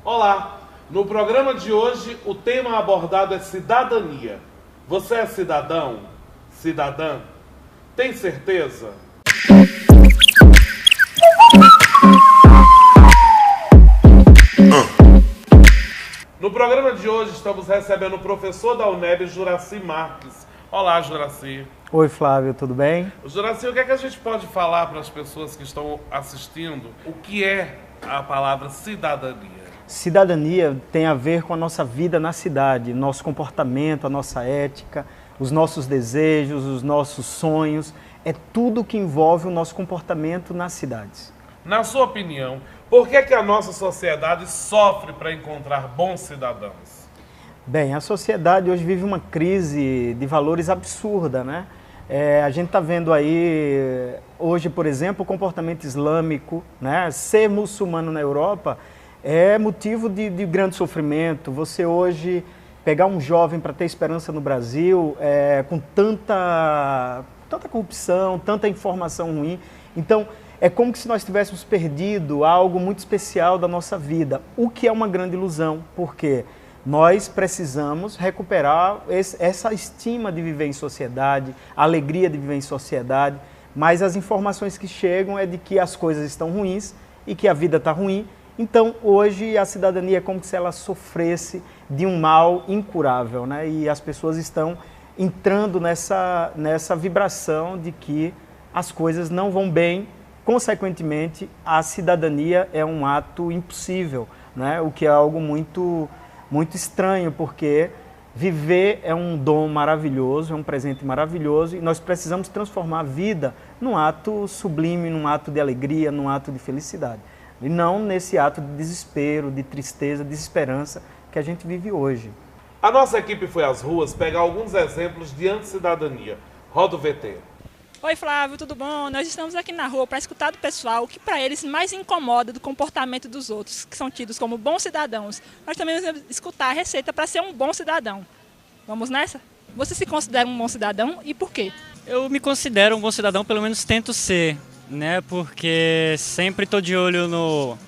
Olá! No programa de hoje, o tema abordado é cidadania. Você é cidadão? Cidadã? Tem certeza? No programa de hoje, estamos recebendo o professor da UNEB, Juraci Marques. Olá, Juraci. Oi, Flávio, tudo bem? Juraci, o que é que a gente pode falar para as pessoas que estão assistindo? O que é a palavra cidadania? Cidadania tem a ver com a nossa vida na cidade, nosso comportamento, a nossa ética, os nossos desejos, os nossos sonhos. É tudo que envolve o nosso comportamento nas cidades. Na sua opinião, por que a nossa sociedade sofre para encontrar bons cidadãos? Bem, a sociedade hoje vive uma crise de valores absurda, né? A gente está vendo aí, hoje, por exemplo, o comportamento islâmico, né? Ser muçulmano na Europa é motivo de grande sofrimento. Você hoje pegar um jovem para ter esperança no Brasil, com tanta corrupção, tanta informação ruim. Então, é como se nós tivéssemos perdido algo muito especial da nossa vida, o que é uma grande ilusão, porque nós precisamos recuperar essa estima de viver em sociedade, a alegria de viver em sociedade, mas as informações que chegam é de que as coisas estão ruins e que a vida está ruim. Então, hoje, a cidadania é como se ela sofresse de um mal incurável, né? E as pessoas estão entrando nessa vibração de que as coisas não vão bem. Consequentemente, a cidadania é um ato impossível, né? O que é algo muito estranho, porque viver é um dom maravilhoso, é um presente maravilhoso, e nós precisamos transformar a vida num ato sublime, num ato de alegria, num ato de felicidade. E não nesse ato de desespero, de tristeza, de desesperança que a gente vive hoje. A nossa equipe foi às ruas pegar alguns exemplos de anticidadania. Roda o VT. Oi, Flávio, tudo bom? Nós estamos aqui na rua para escutar do pessoal o que para eles mais incomoda do comportamento dos outros, que são tidos como bons cidadãos. Nós também vamos escutar a receita para ser um bom cidadão. Vamos nessa? Você se considera um bom cidadão e por quê? Eu me considero um bom cidadão, pelo menos tento ser, né? Porque sempre estou de olho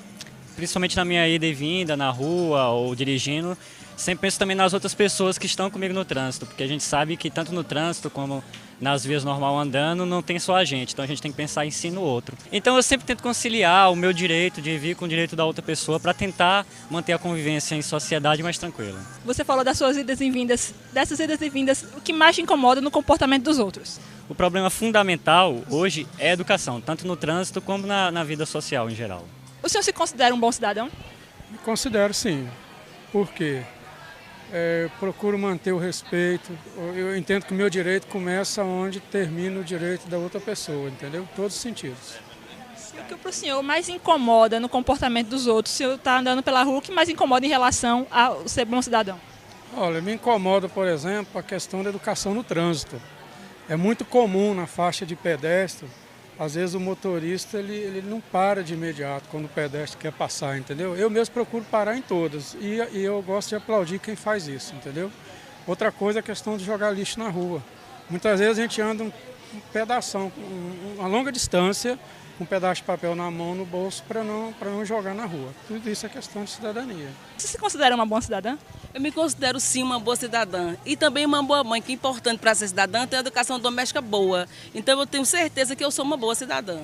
principalmente na minha ida e vinda, na rua ou dirigindo, sempre penso também nas outras pessoas que estão comigo no trânsito, porque a gente sabe que tanto no trânsito como nas vias normal andando, não tem só a gente, então a gente tem que pensar em si no outro. Então eu sempre tento conciliar o meu direito de vir com o direito da outra pessoa para tentar manter a convivência em sociedade mais tranquila. Você falou das suas idas e vindas, dessas idas e vindas, o que mais te incomoda no comportamento dos outros? O problema fundamental hoje é a educação, tanto no trânsito como na vida social em geral. O senhor se considera um bom cidadão? Me considero sim. Por quê? Procuro manter o respeito. Eu entendo que o meu direito começa onde termina o direito da outra pessoa, entendeu? Em todos os sentidos. E o que para o senhor mais incomoda no comportamento dos outros? Se eu está andando pela rua, o que mais incomoda em relação a ser bom cidadão? Olha, me incomoda, por exemplo, a questão da educação no trânsito. É muito comum na faixa de pedestre, às vezes o motorista ele não para de imediato quando o pedestre quer passar, entendeu? Eu mesmo procuro parar em todas e eu gosto de aplaudir quem faz isso, entendeu? Outra coisa é a questão de jogar lixo na rua. Muitas vezes a gente anda um pedação, uma longa distância, com um pedaço de papel na mão, no bolso, para não jogar na rua. Tudo isso é questão de cidadania. Você se considera uma boa cidadã? Eu me considero sim uma boa cidadã e também uma boa mãe, que é importante para ser cidadã ter uma educação doméstica boa. Então eu tenho certeza que eu sou uma boa cidadã.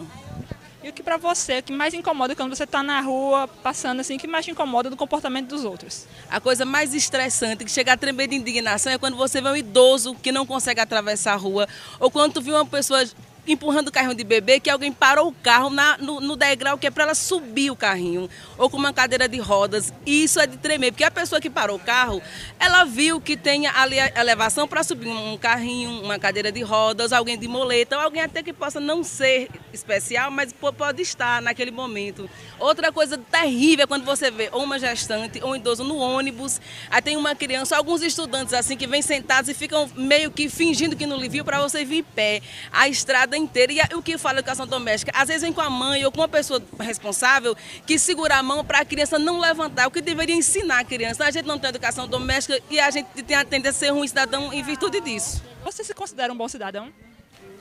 E o que para você, o que mais incomoda quando você está na rua, passando assim, o que mais te incomoda do comportamento dos outros? A coisa mais estressante, que chega a tremer de indignação, é quando você vê um idoso que não consegue atravessar a rua, ou quando tu vê uma pessoa empurrando o carrinho de bebê, que alguém parou o carro no degrau que é para ela subir o carrinho, ou com uma cadeira de rodas. E isso é de tremer, porque a pessoa que parou o carro, ela viu que tem ali a elevação para subir um carrinho, uma cadeira de rodas, alguém de moleta, ou alguém até que possa não ser especial, mas pode estar naquele momento. Outra coisa terrível é quando você vê ou uma gestante ou um idoso no ônibus, aí tem uma criança, alguns estudantes assim que vêm sentados e ficam meio que fingindo que não lhe viu para você vir em pé. A estrada inteira. E o que fala educação doméstica? Às vezes vem com a mãe ou com uma pessoa responsável que segura a mão para a criança não levantar, o que deveria ensinar a criança. A gente não tem educação doméstica e a gente tem a tendência a ser um cidadão em virtude disso. Você se considera um bom cidadão?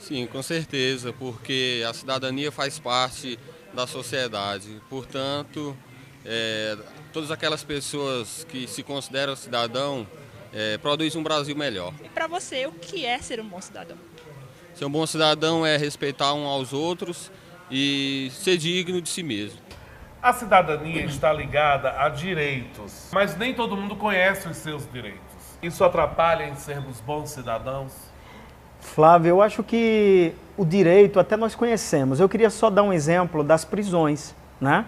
Sim, com certeza, porque a cidadania faz parte da sociedade. Portanto, todas aquelas pessoas que se consideram cidadão produzem um Brasil melhor. E para você, o que é ser um bom cidadão? Ser um bom cidadão é respeitar um aos outros e ser digno de si mesmo. A cidadania está ligada a direitos, mas nem todo mundo conhece os seus direitos. Isso atrapalha em sermos bons cidadãos? Flávio, eu acho que o direito até nós conhecemos. Eu queria só dar um exemplo das prisões, né?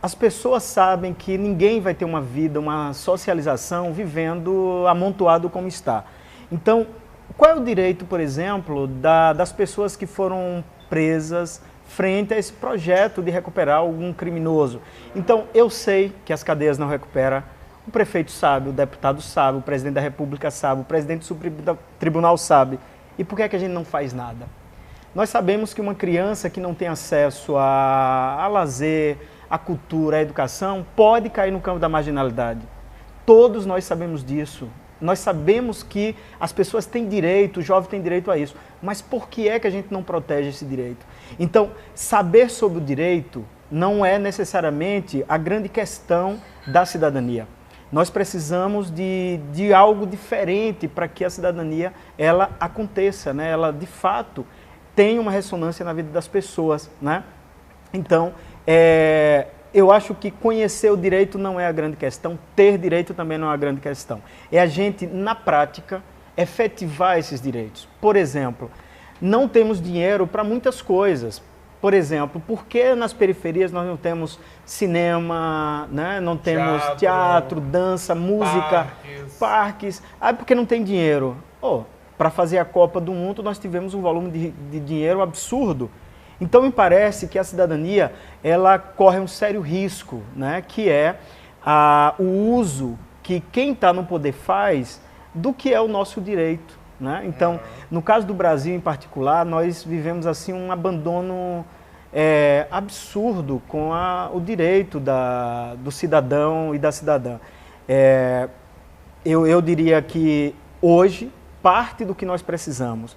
As pessoas sabem que ninguém vai ter uma vida, uma socialização vivendo amontoado como está. Então, qual é o direito, por exemplo, das pessoas que foram presas frente a esse projeto de recuperar algum criminoso? Então, eu sei que as cadeias não recuperam, o prefeito sabe, o deputado sabe, o presidente da República sabe, o presidente do Supremo Tribunal sabe. E por que é que a gente não faz nada? Nós sabemos que uma criança que não tem acesso a lazer, a cultura, a educação, pode cair no campo da marginalidade. Todos nós sabemos disso. Nós sabemos que as pessoas têm direito, o jovem tem direito a isso. Mas por que é que a gente não protege esse direito? Então, saber sobre o direito não é necessariamente a grande questão da cidadania. Nós precisamos de algo diferente para que a cidadania ela aconteça, né? Ela, de fato, tenha uma ressonância na vida das pessoas, né? Então, eu acho que conhecer o direito não é a grande questão, ter direito também não é a grande questão. É a gente, na prática, efetivar esses direitos. Por exemplo, não temos dinheiro para muitas coisas. Por exemplo, por que nas periferias nós não temos cinema, né? Não temos teatro, dança, música, parques? Porque não tem dinheiro. Para fazer a Copa do Mundo nós tivemos um volume de dinheiro absurdo. Então me parece que a cidadania ela corre um sério risco, né? Que é o uso que quem está no poder faz do que é o nosso direito. Né? Então, no caso do Brasil em particular, nós vivemos assim um abandono absurdo com o direito do cidadão e da cidadã. Eu diria que hoje, parte do que nós precisamos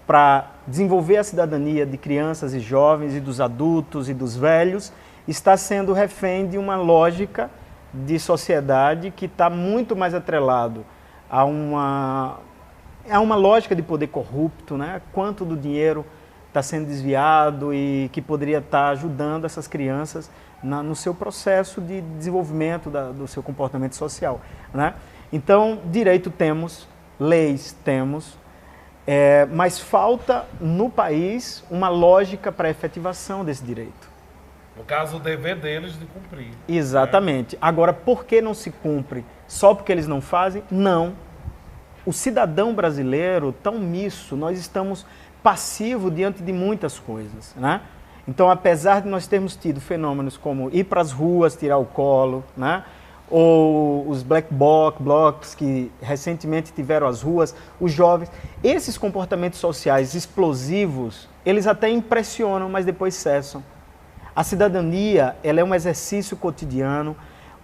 para desenvolver a cidadania de crianças e jovens e dos adultos e dos velhos está sendo refém de uma lógica de sociedade que está muito mais atrelado a uma lógica de poder corrupto, né? Quanto do dinheiro está sendo desviado e que poderia estar ajudando essas crianças no seu processo de desenvolvimento do seu comportamento social, né? Então, direito temos, leis temos, mas falta no país uma lógica para a efetivação desse direito. No caso, o dever deles de cumprir. Exatamente. Agora, por que não se cumpre? Só porque eles não fazem? Não. O cidadão brasileiro, tão omisso, nós estamos passivos diante de muitas coisas, né? Então, apesar de nós termos tido fenômenos como ir para as ruas, tirar o colo, né? Ou os black blocs que recentemente tiveram as ruas, os jovens, esses comportamentos sociais explosivos, eles até impressionam, mas depois cessam. A cidadania, ela é um exercício cotidiano.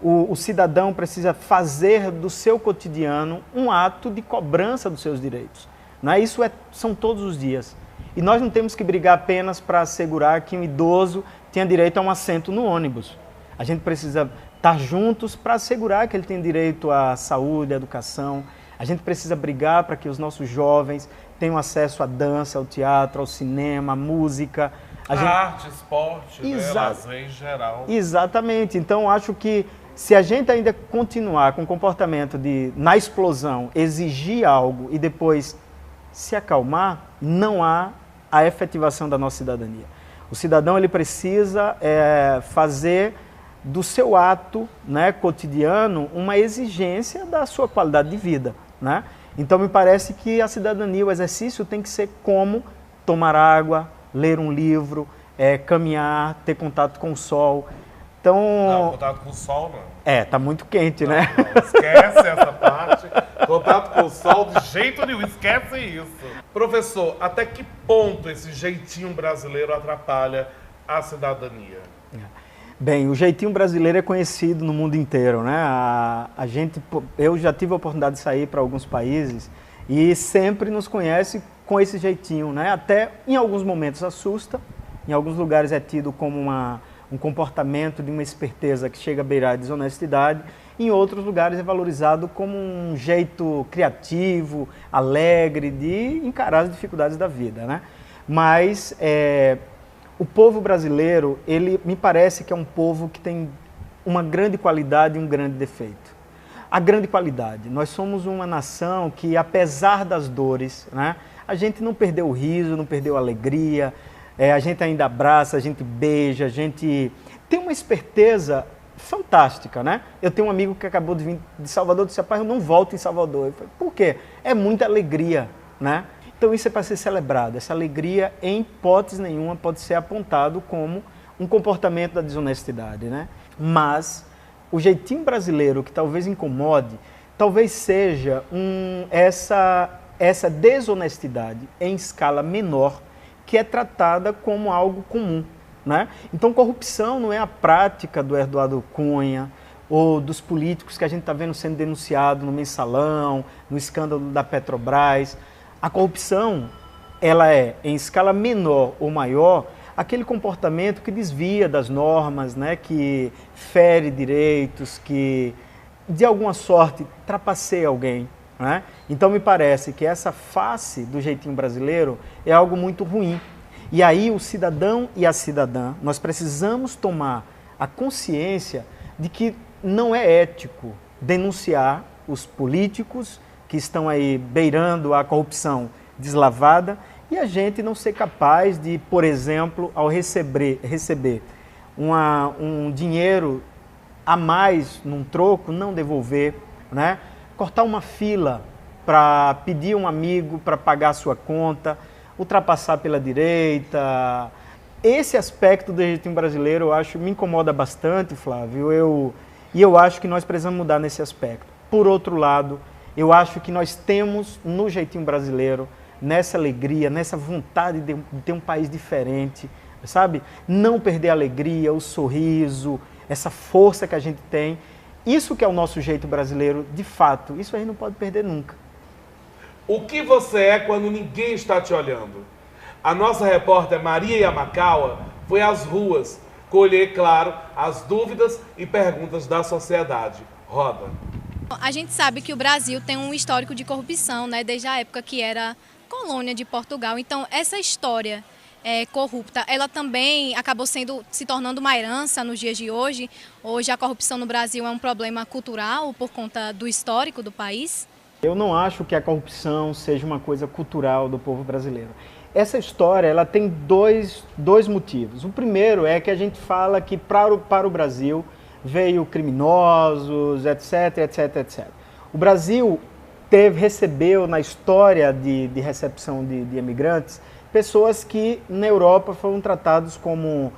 O cidadão precisa fazer do seu cotidiano um ato de cobrança dos seus direitos. Né? Isso são todos os dias. E nós não temos que brigar apenas para assegurar que um idoso tenha direito a um assento no ônibus. A gente precisa estar juntos para assegurar que ele tem direito à saúde, à educação. A gente precisa brigar para que os nossos jovens tenham acesso à dança, ao teatro, ao cinema, à música. Arte, esporte, né? Lazer em geral. Exatamente. Então, acho que se a gente ainda continuar com o comportamento de, na explosão, exigir algo e depois se acalmar, não há a efetivação da nossa cidadania. O cidadão ele precisa fazer do seu ato, né, cotidiano uma exigência da sua qualidade de vida. Né? Então, me parece que a cidadania, o exercício tem que ser como tomar água, ler um livro, caminhar, ter contato com o sol. Então, não, contato com o sol não. Tá muito quente, né? Não, esquece essa parte. Contato com o sol de jeito nenhum, esquece isso. Professor, até que ponto esse jeitinho brasileiro atrapalha a cidadania? Bem, o jeitinho brasileiro é conhecido no mundo inteiro, né? Eu já tive a oportunidade de sair para alguns países e sempre nos conhece com esse jeitinho, né? Até em alguns momentos assusta, em alguns lugares é tido como um comportamento de uma esperteza que chega a beirar a desonestidade. Em outros lugares é valorizado como um jeito criativo, alegre de encarar as dificuldades da vida, né? Mas o povo brasileiro, ele me parece que é um povo que tem uma grande qualidade e um grande defeito. A grande qualidade, nós somos uma nação que, apesar das dores, né, a gente não perdeu o riso, não perdeu a alegria, a gente ainda abraça, a gente beija, a gente tem uma esperteza fantástica, né? Eu tenho um amigo que acabou de vir de Salvador, disse, rapaz, eu não volto em Salvador. Eu falei, por quê? É muita alegria, né? Então isso é para ser celebrado. Essa alegria, em hipótese nenhuma, pode ser apontado como um comportamento da desonestidade, né? Mas o jeitinho brasileiro que talvez incomode, talvez seja essa desonestidade em escala menor que é tratada como algo comum, né? Então corrupção não é a prática do Eduardo Cunha ou dos políticos que a gente está vendo sendo denunciado no Mensalão, no escândalo da Petrobras. A corrupção, ela é, em escala menor ou maior, aquele comportamento que desvia das normas, né, que fere direitos, que de alguma sorte trapaceia alguém, né? Então me parece que essa face do jeitinho brasileiro é algo muito ruim. E aí o cidadão e a cidadã, nós precisamos tomar a consciência de que não é ético denunciar os políticos que estão aí beirando a corrupção deslavada, e a gente não ser capaz de, por exemplo, ao receber um dinheiro a mais num troco, não devolver, né? Cortar uma fila para pedir um amigo para pagar a sua conta, ultrapassar pela direita. Esse aspecto do jeitinho brasileiro, eu acho, me incomoda bastante, Flávio, e eu acho que nós precisamos mudar nesse aspecto. Por outro lado, eu acho que nós temos no jeitinho brasileiro, nessa alegria, nessa vontade de ter um país diferente, sabe? Não perder a alegria, o sorriso, essa força que a gente tem. Isso que é o nosso jeito brasileiro, de fato, isso a gente não pode perder nunca. O que você é quando ninguém está te olhando? A nossa repórter Maria Yamakawa foi às ruas colher, claro, as dúvidas e perguntas da sociedade. Roda. A gente sabe que o Brasil tem um histórico de corrupção, né, desde a época que era colônia de Portugal. Então, essa história corrupta, ela também acabou se tornando uma herança nos dias de hoje. Hoje a corrupção no Brasil é um problema cultural por conta do histórico do país. Eu não acho que a corrupção seja uma coisa cultural do povo brasileiro. Essa história, ela tem dois motivos. O primeiro é que a gente fala que para o Brasil veio criminosos, etc, etc, etc. O Brasil recebeu na história de recepção de imigrantes pessoas que na Europa foram tratados como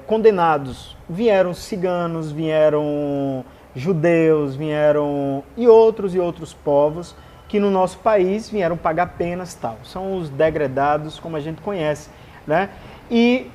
condenados. Vieram ciganos, vieram judeus, vieram e outros povos que no nosso país vieram pagar penas tal. São os degredados, como a gente conhece, né? E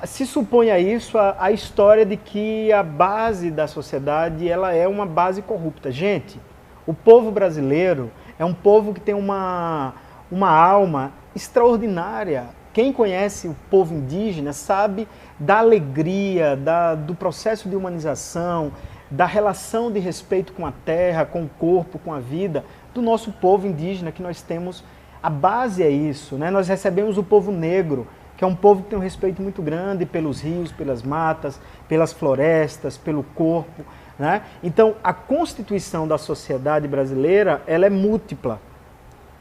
se supõe a isso a história de que a base da sociedade ela é uma base corrupta. Gente, o povo brasileiro é um povo que tem uma alma extraordinária. Quem conhece o povo indígena sabe da alegria, do processo de humanização, da relação de respeito com a terra, com o corpo, com a vida do nosso povo indígena que nós temos. A base é isso, né? Nós recebemos o povo negro, que é um povo que tem um respeito muito grande pelos rios, pelas matas, pelas florestas, pelo corpo, né? Então, a constituição da sociedade brasileira, ela é múltipla.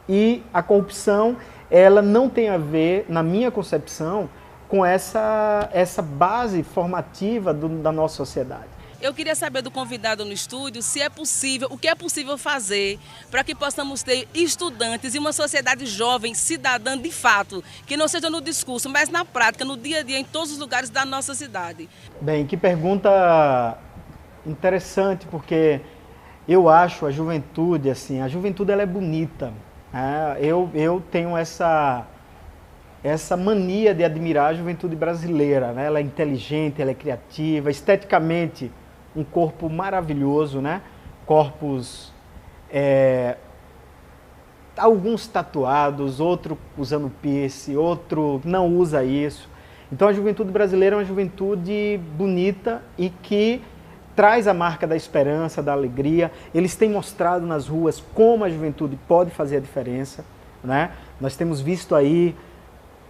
E a corrupção, ela não tem a ver, na minha concepção, com essa base formativa da nossa sociedade. Eu queria saber do convidado no estúdio se é possível, o que é possível fazer para que possamos ter estudantes e uma sociedade jovem, cidadã de fato, que não seja no discurso, mas na prática, no dia a dia, em todos os lugares da nossa cidade. Bem, que pergunta interessante, porque eu acho a juventude, assim, a juventude ela é bonita. Eu tenho essa mania de admirar a juventude brasileira, né? Ela é inteligente, ela é criativa, esteticamente um corpo maravilhoso, né? Corpos, alguns tatuados, outro usando piercing, outro não usa isso. Então a juventude brasileira é uma juventude bonita e que traz a marca da esperança, da alegria. Eles têm mostrado nas ruas como a juventude pode fazer a diferença, né? Nós temos visto aí,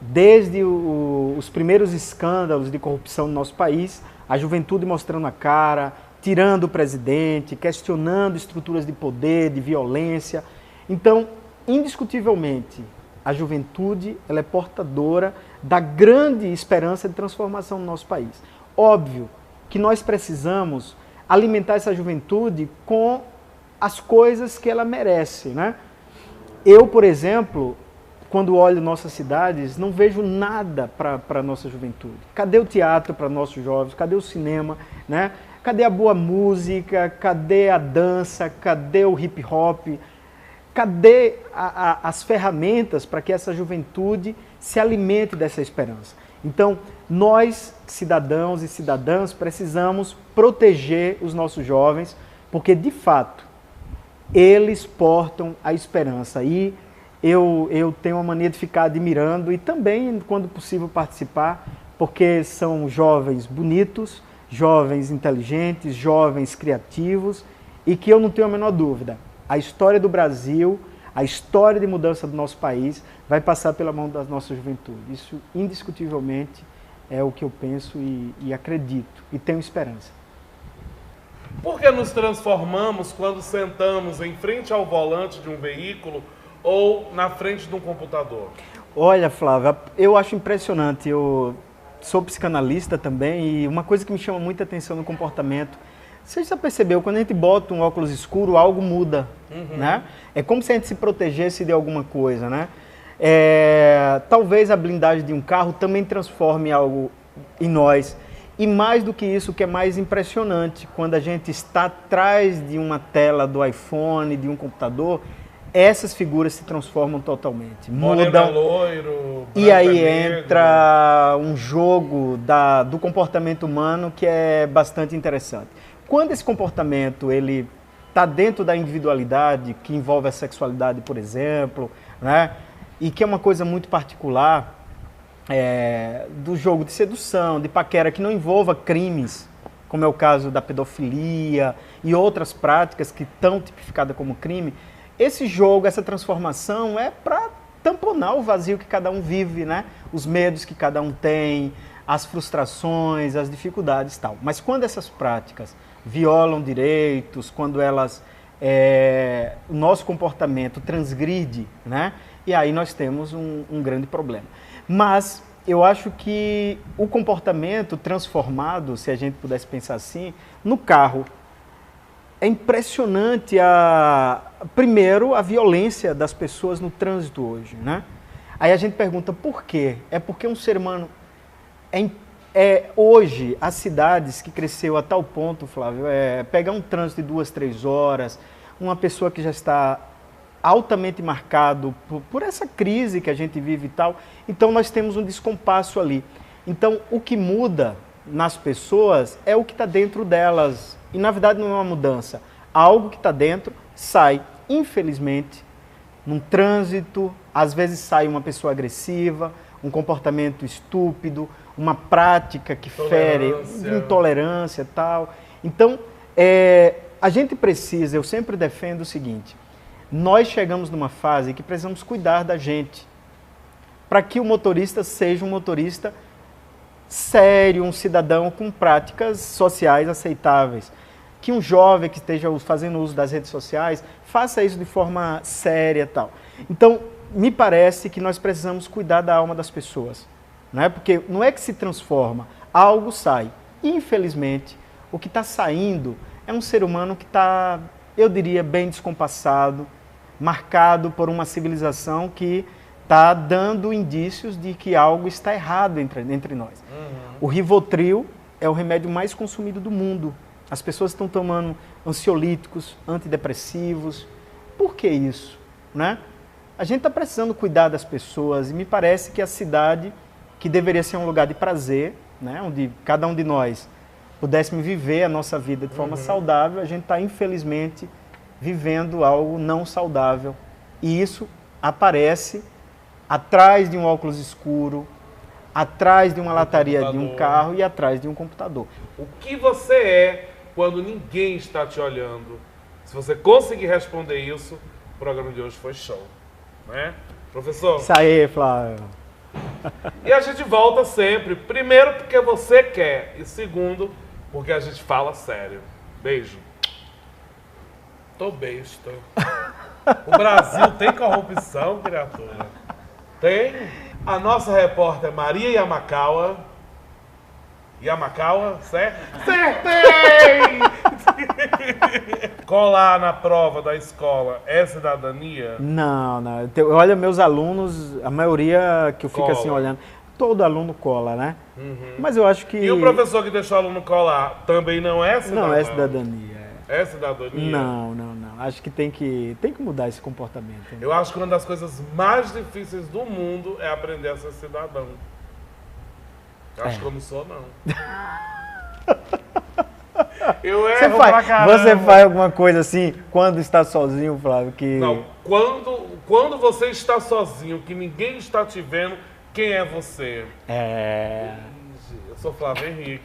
desde os primeiros escândalos de corrupção no nosso país, a juventude mostrando a cara, tirando o presidente, questionando estruturas de poder, de violência. Então, indiscutivelmente, a juventude ela é portadora da grande esperança de transformação no nosso país. Óbvio que nós precisamos alimentar essa juventude com as coisas que ela merece, né? Eu, por exemplo, quando olho nossas cidades, não vejo nada para a nossa juventude. Cadê o teatro para nossos jovens? Cadê o cinema, né? Cadê a boa música? Cadê a dança? Cadê o hip hop? Cadê as ferramentas para que essa juventude se alimente dessa esperança? Então, nós, cidadãos e cidadãs, precisamos proteger os nossos jovens, porque, de fato, eles portam a esperança. E eu tenho uma mania de ficar admirando e também, quando possível, participar, porque são jovens bonitos, jovens inteligentes, jovens criativos, e que eu não tenho a menor dúvida, a história do Brasil, a história de mudança do nosso país vai passar pela mão da nossa juventude. Isso, indiscutivelmente, é o que eu penso e acredito, e tenho esperança. Por que nos transformamos quando sentamos em frente ao volante de um veículo ou na frente de um computador? Olha, Flávia, eu acho impressionante. Eu sou psicanalista também e uma coisa que me chama muita atenção no comportamento, você já percebeu, quando a gente bota um óculos escuro, algo muda, né? É como se a gente se protegesse de alguma coisa, né? Talvez a blindagem de um carro também transforme algo em nós. E mais do que isso, o que é mais impressionante, quando a gente está atrás de uma tela do iPhone, de um computador, essas figuras se transformam totalmente. Mudam. Loiro, e aí negro. entra um jogo do comportamento humano que é bastante interessante. Quando esse comportamento ele está dentro da individualidade, que envolve a sexualidade, por exemplo, né, e que é uma coisa muito particular, do jogo de sedução, de paquera, que não envolva crimes, como é o caso da pedofilia e outras práticas que estão tipificadas como crime, esse jogo, essa transformação é para tamponar o vazio que cada um vive, né? Os medos que cada um tem, as frustrações, as dificuldades e tal. Mas quando essas práticas violam direitos, quando elas, o nosso comportamento transgride, né? E aí nós temos um grande problema. Mas eu acho que o comportamento transformado, se a gente pudesse pensar assim, no carro, é impressionante, primeiro, a violência das pessoas no trânsito hoje, né? Aí a gente pergunta por quê? É porque um ser humano... hoje, as cidades que cresceu a tal ponto, Flávio, pegar um trânsito de 2, 3 horas, uma pessoa que já está altamente marcado por essa crise que a gente vive e tal, então nós temos um descompasso ali. Então, o que muda nas pessoas é o que está dentro delas, e na verdade não é uma mudança. Algo que está dentro sai, infelizmente, num trânsito, às vezes sai uma pessoa agressiva, um comportamento estúpido, uma prática que fere, intolerância e tal. Então, a gente precisa, eu sempre defendo o seguinte, nós chegamos numa fase que precisamos cuidar da gente, para que o motorista seja um motorista sério, um cidadão com práticas sociais aceitáveis. Que um jovem que esteja fazendo uso das redes sociais faça isso de forma séria e tal. Então, me parece que nós precisamos cuidar da alma das pessoas, né? Porque não é que se transforma, algo sai. Infelizmente, o que está saindo é um ser humano que está, eu diria, bem descompassado, marcado por uma civilização que está dando indícios de que algo está errado entre nós. O Rivotril é o remédio mais consumido do mundo. As pessoas estão tomando ansiolíticos, antidepressivos. Por que isso, né? A gente está precisando cuidar das pessoas e me parece que a cidade, que deveria ser um lugar de prazer, né, onde cada um de nós pudéssemos viver a nossa vida de forma saudável, a gente está, infelizmente, vivendo algo não saudável. E isso aparece atrás de um óculos escuro, atrás de uma lataria de um carro e atrás de um computador. O que você é quando ninguém está te olhando? Se você conseguir responder isso, o programa de hoje foi show, né? Professor? Isso aí, Flávio. E a gente volta sempre. Primeiro, porque você quer. E segundo, porque a gente fala sério. Beijo. Tô besta. O Brasil tem corrupção, criatura? Tem. A nossa repórter Maria Yamakawa. Yamakawa, certo? Acertei! Colar na prova da escola é cidadania? Não, não. Olha, meus alunos, a maioria que eu fico assim olhando, todo aluno cola, né? Mas eu acho que... E o professor que deixou o aluno colar também não é cidadania? Não é cidadania. É cidadania? Não, não, não. Acho que tem que mudar esse comportamento. Né? Eu acho que uma das coisas mais difíceis do mundo é aprender a ser cidadão. Acho que eu não sou, não. Eu erro pra caramba. Você faz alguma coisa assim quando está sozinho, Flávio? Não, quando você está sozinho, que ninguém está te vendo, quem é você? É... Eu sou Flávio Henrique.